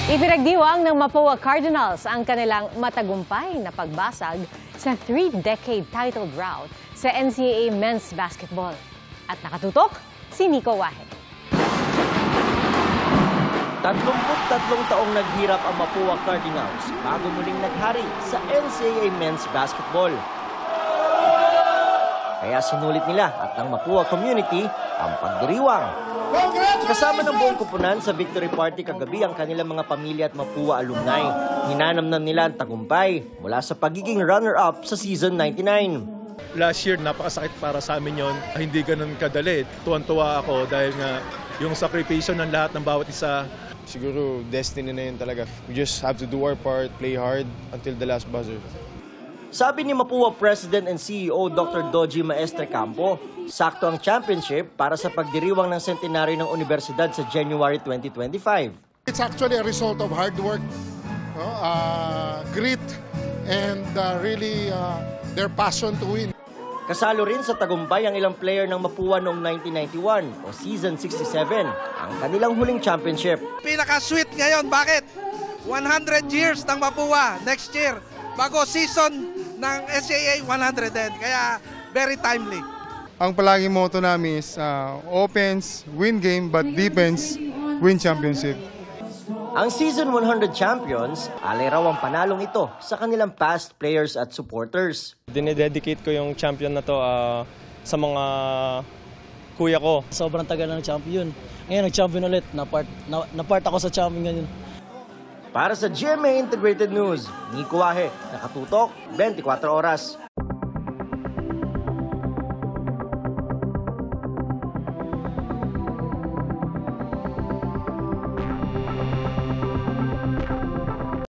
Ipinagdiwang ng Mapua Cardinals ang kanilang matagumpay na pagbasag sa 3-decade title drought sa NCAA Men's Basketball. At nakatutok si Nico Wahe. 33 taong naghirap ang Mapua Cardinals bago muling naghari sa NCAA Men's Basketball. Kaya sinulit nila at ng Mapua community ang pagdiriwang. Kasama ng buong kupunan sa victory party kagabi ang kanilang mga pamilya at Mapua alumni. Hinanamnan nila ang tagumpay mula sa pagiging runner-up sa season 99. Last year, napakasakit para sa amin yon. Hindi ganun kadali. Tuwan-tuwa ako dahil nga yung sakripisyo ng lahat ng bawat isa. Siguro destiny na yun talaga. We just have to do our part, play hard until the last buzzer. Sabi ni Mapua President and CEO Dr. Doji Maestre Campo, sakto ang championship para sa pagdiriwang ng sentenaryo ng universidad sa January 2025. It's actually a result of hard work, grit, and really their passion to win. Kasalo rin sa tagumpay ang ilang player ng Mapua noong 1991 o season 67, ang kanilang huling championship. Pinaka-sweet ngayon, bakit? 100 years ng Mapua next year, bago season ng SAA 110, kaya very timely. Ang palagi motto namin is offense, win game, but defense, win championship. Ang season 100 champions, alay raw ang panalong ito sa kanilang past players at supporters. Dinededicate ko yung champion na to sa mga kuya ko. Sobrang tagal na ng champion. Ngayon nag-champion ulit, na part ako sa champion ngayon. Para sa GMA Integrated News, Nico Wahe, nakatutok 24 oras.